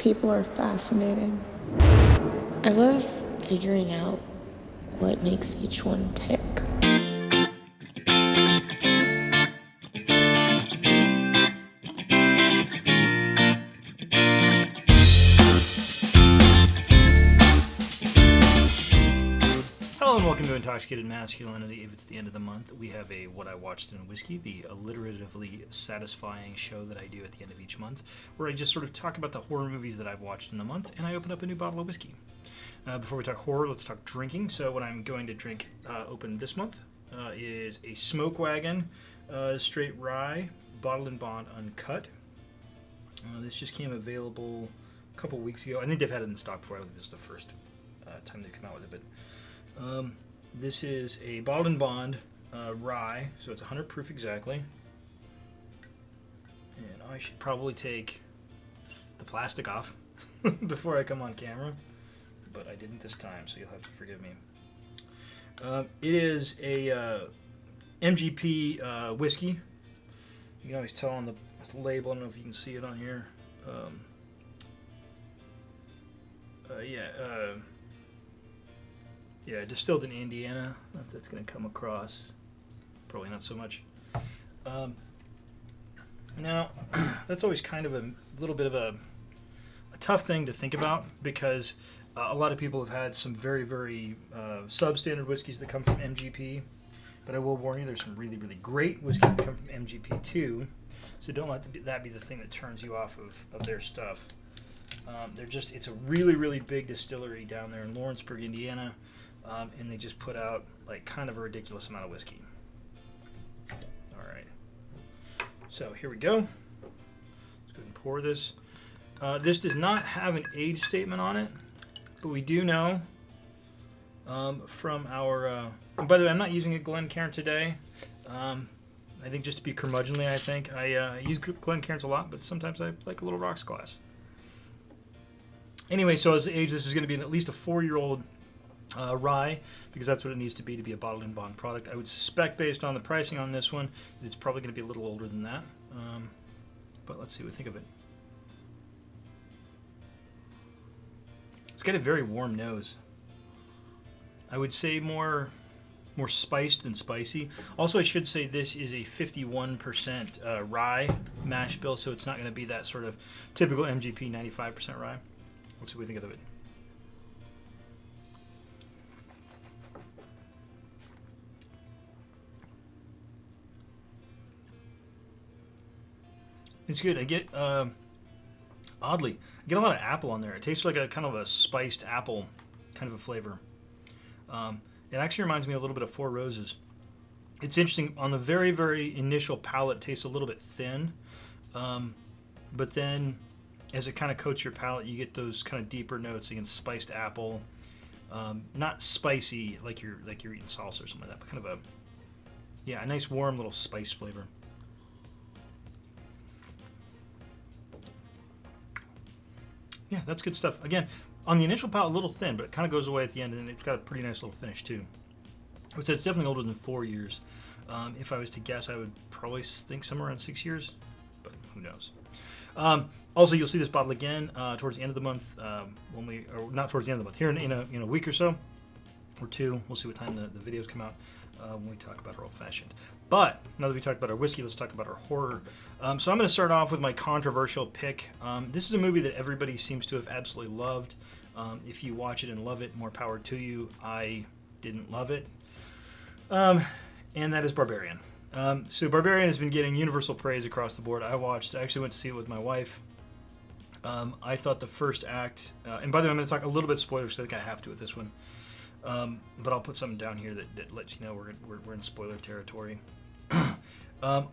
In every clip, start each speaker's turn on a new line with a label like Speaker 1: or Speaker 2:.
Speaker 1: People are fascinating. I love figuring out what makes each one tick.
Speaker 2: Hello and welcome to Intoxicated Masculinity. If it's the end of the month, we have a What I Watched in Whiskey, the alliteratively satisfying show that I do at the end of each month, where I just sort of talk about the horror movies that I've watched in the month, and I open up a new bottle of whiskey. Before we talk horror, let's talk drinking. So what I'm going to drink open this month is a Smoke Wagon straight rye, bottled and bond uncut. This just came available a couple weeks ago. I think they've had it in stock before. I think this is the first time they've come out with it, but this is a bottled and bond rye, so it's 100 proof exactly. And I should probably take the plastic off before I come on camera, but I didn't this time, so you'll have to forgive me. It is a MGP whiskey. You can always tell on the label. I don't know if you can see it on here. Yeah, distilled in Indiana. If that's going to come across. Probably not so much. Now, that's always kind of a little bit of a tough thing to think about because a lot of people have had some very, very substandard whiskeys that come from MGP. But I will warn you, there's some really, really great whiskeys that come from MGP too. So don't let that be the thing that turns you off of their stuff. It's a really, really big distillery down there in Lawrenceburg, Indiana. And they just put out like kind of a ridiculous amount of whiskey. All right. So here we go. Let's go ahead and pour this. This does not have an age statement on it, but we do know from our. And by the way, I'm not using a Glencairn today. I think just to be curmudgeonly, I think I use Glencairns a lot, but sometimes I like a little rocks glass. Anyway, so as the age, this is going to be at least a 4-year-old. Rye, because that's what it needs to be a bottled and bond product. I would suspect, based on the pricing on this one, that it's probably going to be a little older than that. But let's see what we think of it. It's got a very warm nose. I would say more spiced than spicy. Also, I should say this is a 51% rye mash bill, so it's not going to be that sort of typical MGP 95% rye. Let's see what we think of it. It's good. I get, oddly, I get a lot of apple on there. It tastes like a kind of a spiced apple kind of a flavor. It actually reminds me a little bit of Four Roses. It's interesting. On the very, very initial palate, it tastes a little bit thin. But then as it kind of coats your palate, you get those kind of deeper notes against spiced apple. Not spicy like you're eating salsa or something like that, but kind of a nice warm little spice flavor. Yeah, that's good stuff. Again, on the initial palate, a little thin, but it kind of goes away at the end, and it's got a pretty nice little finish, too. I would say it's definitely older than 4 years. If I was to guess, I would probably think somewhere around 6 years, but who knows. Also, you'll see this bottle again towards the end of the month, or not towards the end of the month, here in a week or so, or two. We'll see what time the videos come out when we talk about our old-fashioned. But now that we talked about our whiskey, let's talk about our horror. So I'm going to start off with my controversial pick. This is a movie that everybody seems to have absolutely loved. If you watch it and love it, more power to you. I didn't love it. And that is Barbarian. So Barbarian has been getting universal praise across the board. I actually went to see it with my wife. I thought the first act, and by the way, I'm going to talk a little bit spoilers because I think I have to with this one. But I'll put something down here that lets you know we're in spoiler territory.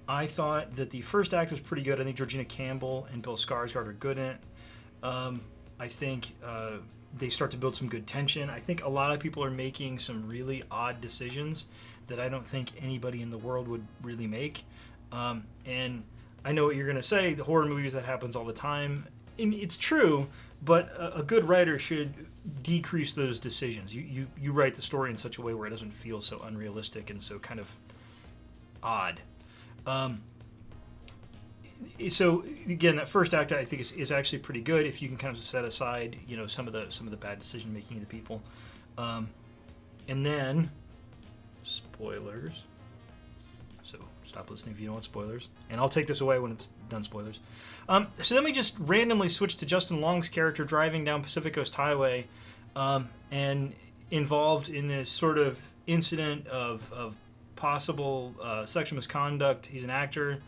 Speaker 2: I thought that the first act was pretty good. I think Georgina Campbell and Bill Skarsgård are good in it. I think they start to build some good tension. I think a lot of people are making some really odd decisions that I don't think anybody in the world would really make. And I know what you're going to say. The horror movies, that happens all the time. And it's true, but a good writer should decrease those decisions. You write the story in such a way where it doesn't feel so unrealistic and so kind of odd. so again, that first act I think is actually pretty good if you can kind of set aside some of the bad decision making of the people, and then spoilers. So stop listening if you don't want spoilers, and I'll take this away when it's done spoilers. So then we just randomly switch to Justin Long's character driving down Pacific Coast Highway, and involved in this sort of incident of possible sexual misconduct. He's an actor.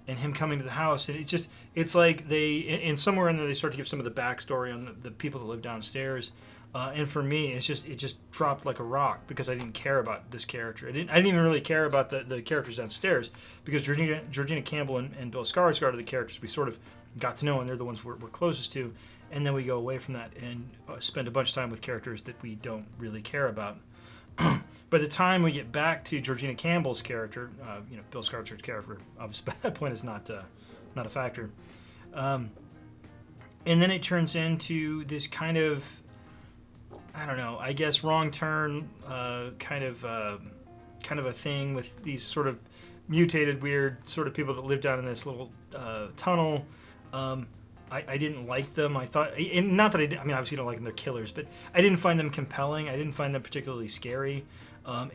Speaker 2: And him coming to the house, and it's like and somewhere in there they start to give some of the backstory on the people that live downstairs, and for me it just dropped like a rock because I didn't care about this character. I didn't even really care about the characters downstairs because Georgina Campbell and Bill Skarsgård are the characters we sort of got to know, and they're the ones we're closest to, and then we go away from that and spend a bunch of time with characters that we don't really care about. By the time we get back to Georgina Campbell's character, Bill Skarsgård's character, obviously by that point is not a factor, and then it turns into this kind of, I don't know, I guess wrong turn, kind of a thing with these sort of mutated, weird sort of people that live down in this little tunnel. I didn't like them. I thought, and not that I mean, obviously you don't like them, they're killers, but I didn't find them compelling. I didn't find them particularly scary,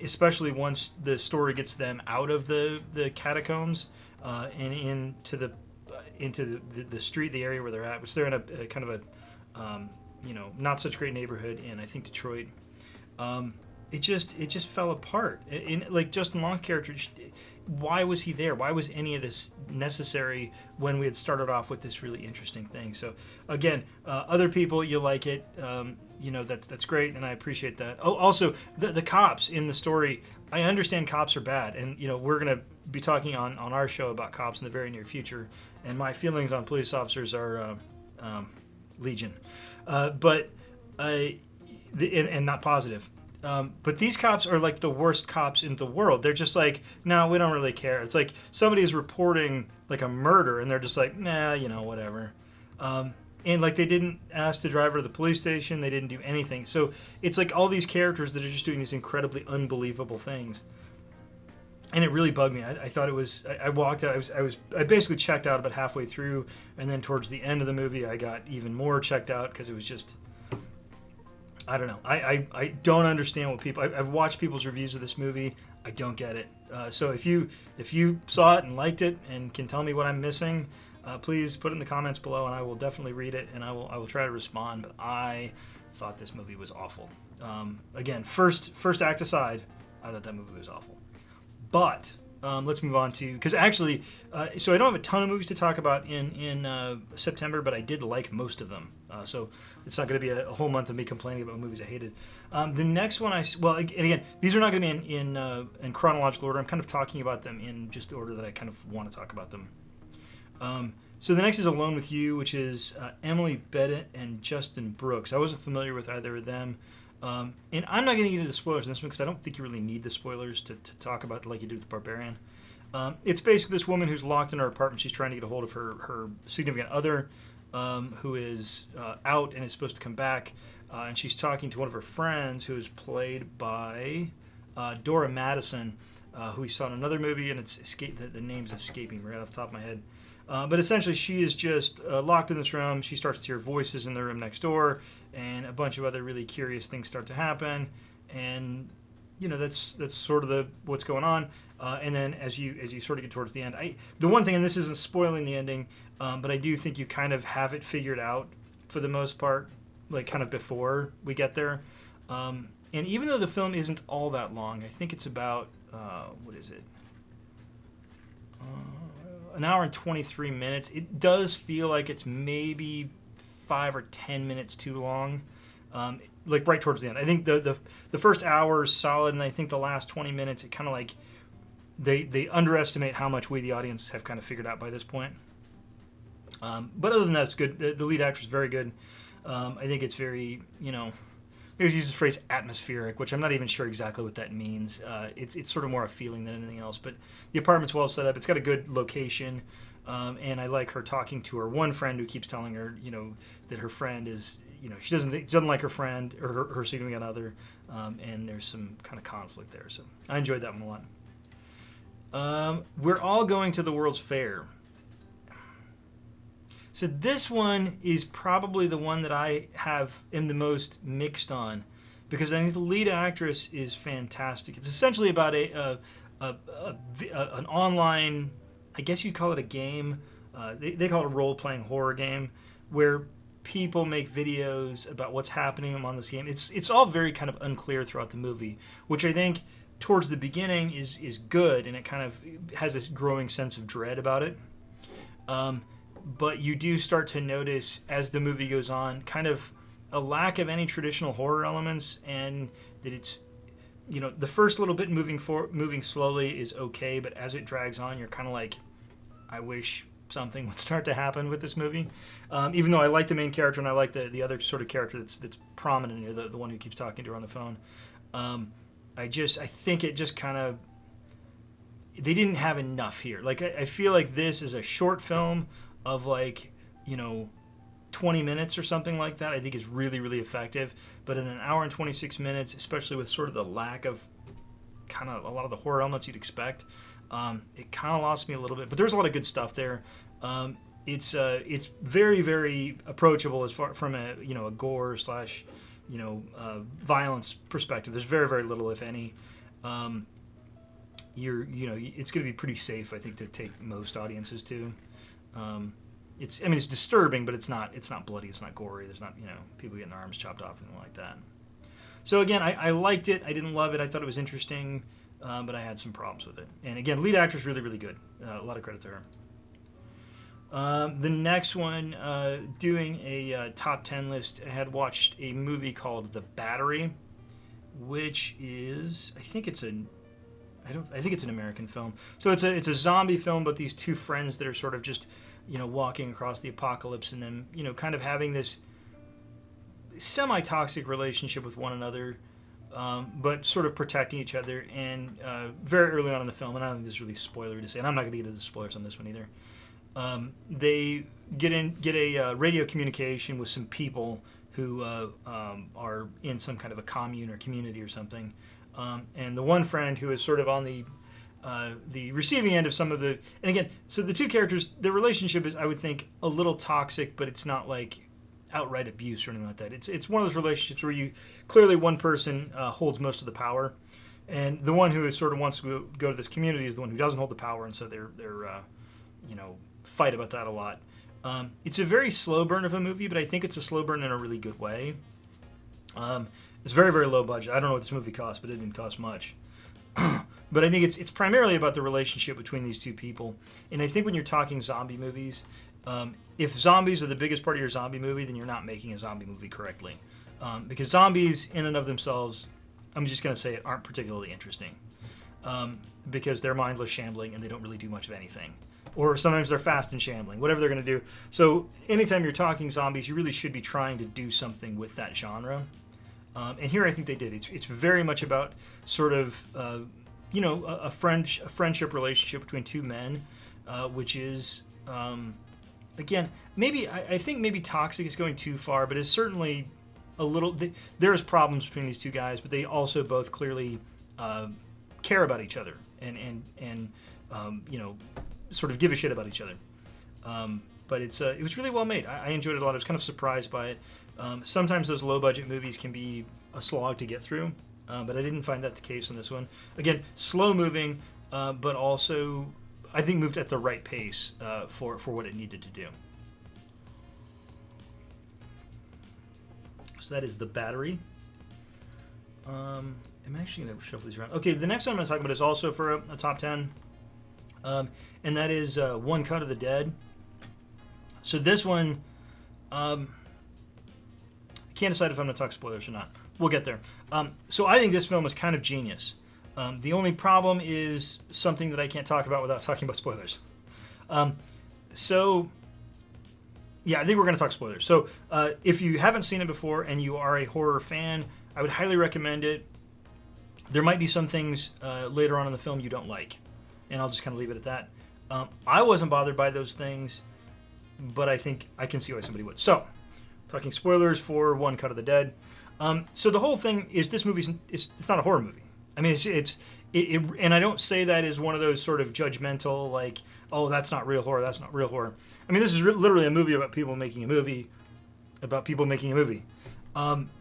Speaker 2: especially once the story gets them out of the catacombs and into the street, the area where they're at, which they're in a kind of a, not such great neighborhood in, I think, Detroit. It just fell apart. Like Justin Long's character, why was he there? Why was any of this necessary when we had started off with this really interesting thing? So again, other people, you like it, that's great, and I appreciate that. Oh, also the cops in the story. I understand cops are bad, and we're gonna be talking on our show about cops in the very near future, and my feelings on police officers are legion, and not positive. But these cops are like the worst cops in the world. They're just like, no, we don't really care. It's like somebody is reporting like a murder, and they're just like, nah, whatever. And like they didn't ask the driver to the police station. They didn't do anything. So it's like all these characters that are just doing these incredibly unbelievable things. And it really bugged me. I thought it was. I walked out. I basically checked out about halfway through, and then towards the end of the movie, I got even more checked out because it was just. I don't know. I don't understand what people. I've watched people's reviews of this movie. I don't get it. So if you saw it and liked it and can tell me what I'm missing, please put it in the comments below, and I will definitely read it, and I will try to respond. But I thought this movie was awful. Again, first act aside, I thought that movie was awful. But let's move on to, because actually, so I don't have a ton of movies to talk about in September, but I did like most of them. So it's not going to be a whole month of me complaining about movies I hated. The next one and again, these are not going to be in chronological order. I'm kind of talking about them in just the order that I kind of want to talk about them. So the next is Alone with You, which is Emily Bennett and Justin Brooks. I wasn't familiar with either of them. And I'm not going to get into spoilers in this one because I don't think you really need the spoilers to talk about like you do with Barbarian. It's basically this woman who's locked in her apartment. She's trying to get a hold of her significant other, who is out and is supposed to come back. And she's talking to one of her friends who is played by Dora Madison, who we saw in another movie, and the name's escaping me right off the top of my head. But essentially, she is just locked in this room. She starts to hear voices in the room next door, and a bunch of other really curious things start to happen. And that's sort of what's going on. And then as you sort of get towards the end, the one thing, and this isn't spoiling the ending, but I do think you kind of have it figured out for the most part, like kind of before we get there. And even though the film isn't all that long, I think it's about what is it? An hour and 23 minutes. It does feel like it's maybe 5 or 10 minutes too long, like right towards the end. I think the first hour is solid, and I think the last 20 minutes, it kind of like they underestimate how much we, the audience, have kind of figured out by this point. But other than that, it's good. The lead actor is very good. I think it's very, he uses the phrase atmospheric, which I'm not even sure exactly what that means. It's sort of more a feeling than anything else. But the apartment's well set up. It's got a good location. And I like her talking to her one friend who keeps telling her, that her friend is, she doesn't like her friend or her significant other. And there's some kind of conflict there. So I enjoyed that one a lot. We're all going to the World's Fair. So this one is probably the one that I am the most mixed on, because I think the lead actress is fantastic. It's essentially about an online, I guess you'd call it a game. They call it a role-playing horror game, where people make videos about what's happening on this game. It's all very kind of unclear throughout the movie, which I think towards the beginning is good, and it kind of has this growing sense of dread about it. But you do start to notice as the movie goes on kind of a lack of any traditional horror elements, and that it's, the first little bit moving slowly is okay, but as it drags on, you're kind of like, I wish something would start to happen with this movie. Even though I like the main character and I like the other sort of character that's prominent here, the one who keeps talking to her on the phone. I think it just kind of, they didn't have enough here. Like, I feel like this is a short film of 20 minutes or something like that. I think is really, really effective. But in an hour and 26 minutes, especially with sort of the lack of kind of a lot of the horror elements you'd expect, it kind of lost me a little bit. But there's a lot of good stuff there. It's very, very approachable as far from a gore slash violence perspective. There's very, very little, if any. It's going to be pretty safe, I think, to take most audiences to. It's disturbing, but it's not bloody, it's not gory. There's not people getting their arms chopped off or anything like that. So again, I liked it. I didn't love it. I thought it was interesting, but I had some problems with it. And again, lead actress really, really good. A lot of credit to her. The next one, doing a top 10 list, I had watched a movie called The Battery, which is, I think it's an American film. So it's a zombie film, but these two friends that are sort of just, walking across the apocalypse, and then, kind of having this semi-toxic relationship with one another, but sort of protecting each other. And very early on in the film, and I don't think this is really spoilery to say, and I'm not going to get into the spoilers on this one either. They get a radio communication with some people who are in some kind of a commune or community or something. And the one friend who is sort of on the receiving end of some of the, and again, so the two characters, their relationship is, I would think, a little toxic, but it's not like outright abuse or anything like that. It's one of those relationships where you clearly one person holds most of the power, and the one who is sort of wants to go to this community is the one who doesn't hold the power, and so they're fight about that a lot. It's a very slow burn of a movie, but I think it's a slow burn in a really good way. It's very, very low budget. I don't know what this movie cost, but it didn't cost much. But I think it's primarily about the relationship between these two people. And I think when you're talking zombie movies, if zombies are the biggest part of your zombie movie, then you're not making a zombie movie correctly. Because zombies, in and of themselves, I'm just going to say it, aren't particularly interesting. Because they're mindless shambling and they don't really do much of anything. Or sometimes they're fast and shambling, whatever they're going to do. So anytime you're talking zombies, you really should be trying to do something with that genre. And here I think they did. It's very much about sort of, a friendship relationship between two men, which is, again, maybe, I think maybe toxic is going too far, but it's certainly a little, there's problems between these two guys, but they also both clearly care about each other and sort of give a shit about each other. But it was really well made. I enjoyed it a lot. I was kind of surprised by it. Sometimes those low-budget movies can be a slog to get through, but I didn't find that the case on this one. Again, slow-moving, but also, I think, moved at the right pace for what it needed to do. So that is The Battery. I'm actually going to shuffle these around. Okay, the next one I'm going to talk about is also for a top 10, and that is One Cut of the Dead. So this one, can't decide if I'm going to talk spoilers or not. We'll get there. So I think this film is kind of genius. The only problem is something that I can't talk about without talking about spoilers. So, yeah, I think we're going to talk spoilers. So if you haven't seen it before and you are a horror fan, I would highly recommend it. There might be some things later on in the film you don't like, and I'll just kind of leave it at that. I wasn't bothered by those things, but I think I can see why somebody would. So, talking spoilers for One Cut of the Dead. So the whole thing is this movie, it's not a horror movie. I mean, and I don't say that as one of those sort of judgmental, like, oh, that's not real horror, that's not real horror. I mean, this is literally a movie about people making a movie about people making a movie.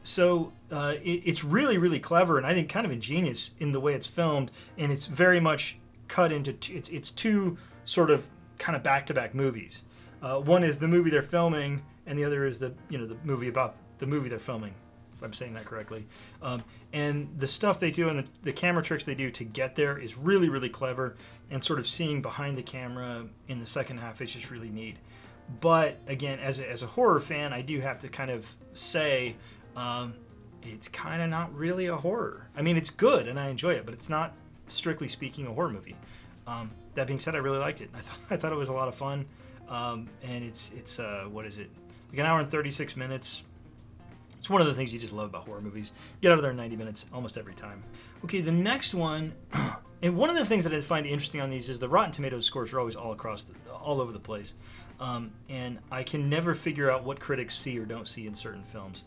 Speaker 2: It's really, really clever, and I think kind of ingenious in the way it's filmed, and it's very much cut into it's two sort of kind of back-to-back movies. One is the movie they're filming, and the other is the movie about the movie they're filming. If I'm saying that correctly. And the stuff they do and the camera tricks they do to get there is really, really clever, and sort of seeing behind the camera in the second half is just really neat. But again, as a horror fan, I do have to kind of say it's kind of not really a horror. I mean, it's good and I enjoy it, but it's not, strictly speaking, a horror movie. That being said, I really liked it. I thought it was a lot of fun, and it's what is it, like an hour and 36 minutes. It's one of the things you just love about horror movies. Get out of there in 90 minutes almost every time. Okay, the next one, and one of the things that I find interesting on these is the Rotten Tomatoes scores are always all over the place. And I can never figure out what critics see or don't see in certain films.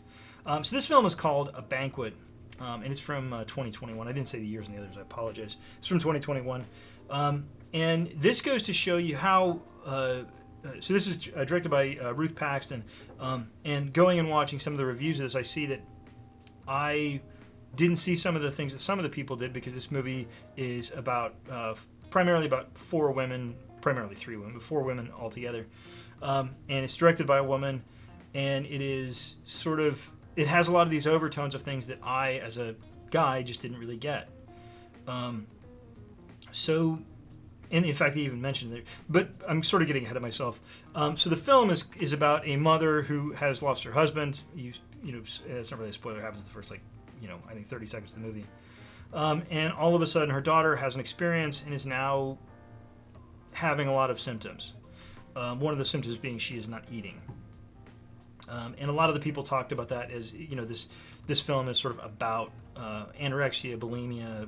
Speaker 2: So this film is called A Banquet, and it's from 2021. I didn't say the years on the others, I apologize. It's from 2021. And this goes to show you how... so this is directed by Ruth Paxton, and going and watching some of the reviews of this, I see that I didn't see some of the things that some of the people did, because this movie is about primarily about four women, primarily three women, but four women altogether, and it's directed by a woman, and it is sort of, it has a lot of these overtones of things that I, as a guy, just didn't really get. And in fact, they even mentioned it, but I'm sort of getting ahead of myself. So the film is about a mother who has lost her husband. You know, it's not really a spoiler. It happens in the first, I think 30 seconds of the movie. And all of a sudden, her daughter has an experience and is now having a lot of symptoms. One of the symptoms being she is not eating. And a lot of the people talked about that as, this film is sort of about anorexia, bulimia,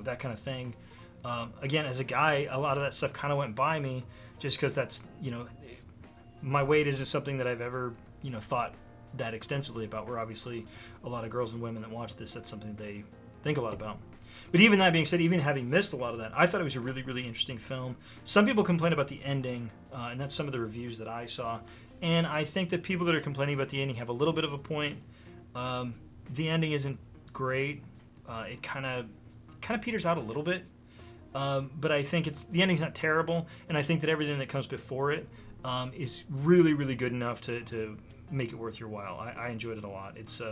Speaker 2: that kind of thing. Again, as a guy, a lot of that stuff kind of went by me, just because that's, my weight isn't something that I've ever, thought that extensively about, where obviously a lot of girls and women that watch this, that's something they think a lot about. But even that being said, even having missed a lot of that, I thought it was a really, really interesting film. Some people complain about the ending, and that's some of the reviews that I saw. And I think that people that are complaining about the ending have a little bit of a point. The ending isn't great. It kind of peters out a little bit. But I think the ending's not terrible, and I think that everything that comes before it is really, really good enough to make it worth your while. I enjoyed it a lot. It's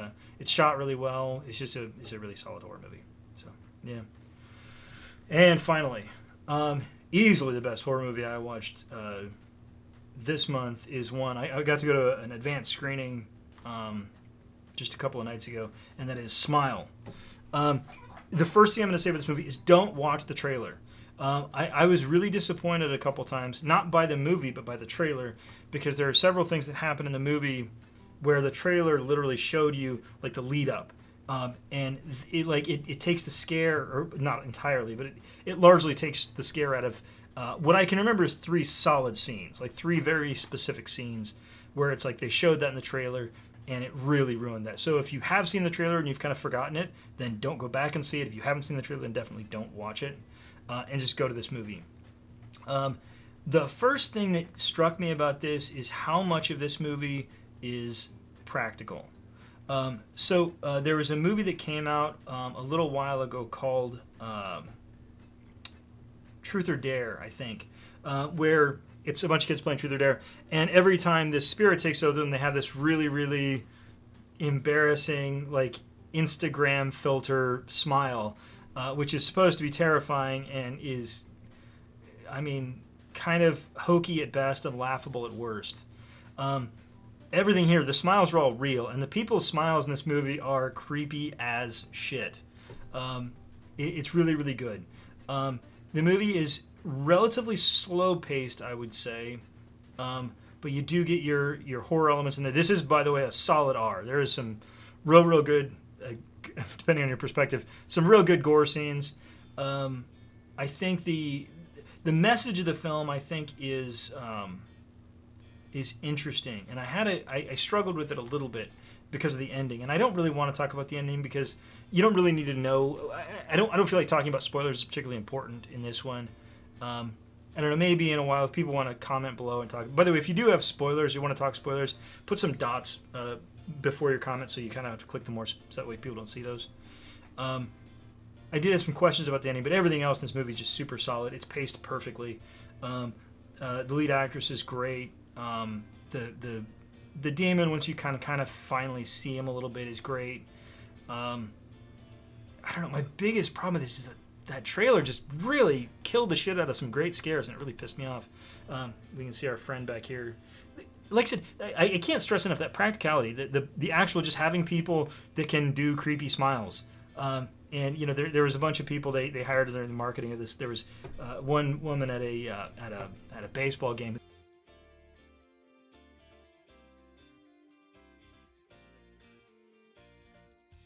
Speaker 2: shot really well. It's a really solid horror movie. So yeah. And finally, easily the best horror movie I watched this month is one I got to go to an advanced screening just a couple of nights ago, and that is Smile. The first thing I'm going to say about this movie is don't watch the trailer. I was really disappointed a couple times, not by the movie, but by the trailer, because there are several things that happen in the movie where the trailer literally showed you like the lead up. And it takes the scare, or not entirely, but it largely takes the scare out of what I can remember is three solid scenes, like three very specific scenes where it's like they showed that in the trailer, and it really ruined that. So if you have seen the trailer and you've kind of forgotten it, then don't go back and see it. If you haven't seen the trailer, then definitely don't watch it, and just go to this movie. The first thing that struck me about this is how much of this movie is practical. There was a movie that came out a little while ago called Truth or Dare, I think, where it's a bunch of kids playing Truth or Dare, and every time this spirit takes over them, they have this really, really embarrassing, like, Instagram filter smile, which is supposed to be terrifying and is, kind of hokey at best and laughable at worst. Everything here, the smiles are all real, and the people's smiles in this movie are creepy as shit. It's really, really good. The movie is relatively slow-paced, I would say, but you do get your horror elements in there. This is, by the way, a solid R. There is some real good, depending on your perspective, some real good gore scenes. I think the message of the film, I think, is interesting, and I struggled with it a little bit, because of the ending. And I don't really want to talk about the ending because you don't really need to know. I don't feel like talking about spoilers is particularly important in this one. I don't know, maybe in a while if people want to comment below and talk. By the way, if you do have spoilers, you want to talk spoilers, put some dots before your comments so you kind of have to click them more so that way people don't see those. I did have some questions about the ending, but everything else in this movie is just super solid. It's paced perfectly. The lead actress is great. The demon, once you kind of finally see him a little bit, is great. I don't know. My biggest problem with this is that trailer just really killed the shit out of some great scares, and it really pissed me off. We can see our friend back here. Like I said, I can't stress enough that practicality, the actual just having people that can do creepy smiles. And you know, there was a bunch of people they hired during the marketing of this. There was one woman at a baseball game.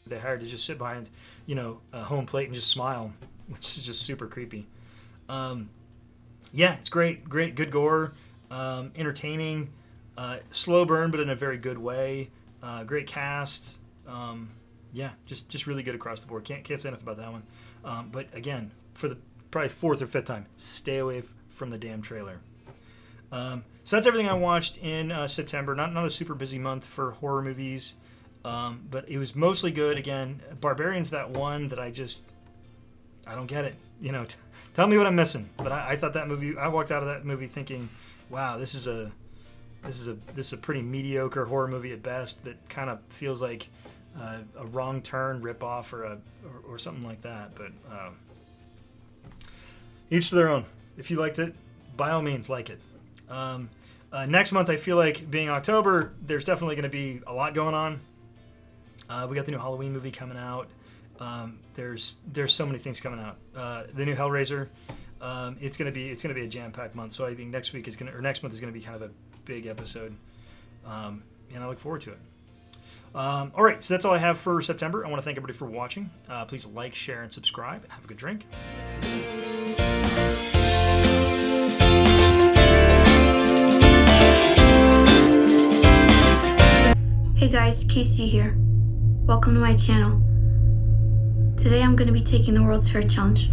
Speaker 2: They hired to just sit behind, you know, a home plate and just smile, which is just super creepy. Yeah, it's great, good gore, entertaining, slow burn, but in a very good way. Great cast. Yeah, just really good across the board. Can't say enough about that one. But again, for the probably fourth or fifth time, stay away from the damn trailer. So that's everything I watched in September. Not a super busy month for horror movies, but it was mostly good. Again, Barbarian's that one that I don't get it. You know, tell me what I'm missing. But I thought that movie. I walked out of that movie thinking, wow, this is a pretty mediocre horror movie at best. That kind of feels like a Wrong Turn ripoff or something like that. But each to their own. If you liked it, by all means, like it. Next month, I feel like being October, there's definitely going to be a lot going on. We got the new Halloween movie coming out. There's so many things coming out. The new Hellraiser. It's gonna be a jam-packed month. So I think next month is gonna be kind of a big episode, and I look forward to it. All right, so that's all I have for September. I want to thank everybody for watching. Please like, share, and subscribe. And have a good drink.
Speaker 3: Hey guys, Casey here. Welcome to my channel. Today I'm going to be taking the World's Fair Challenge.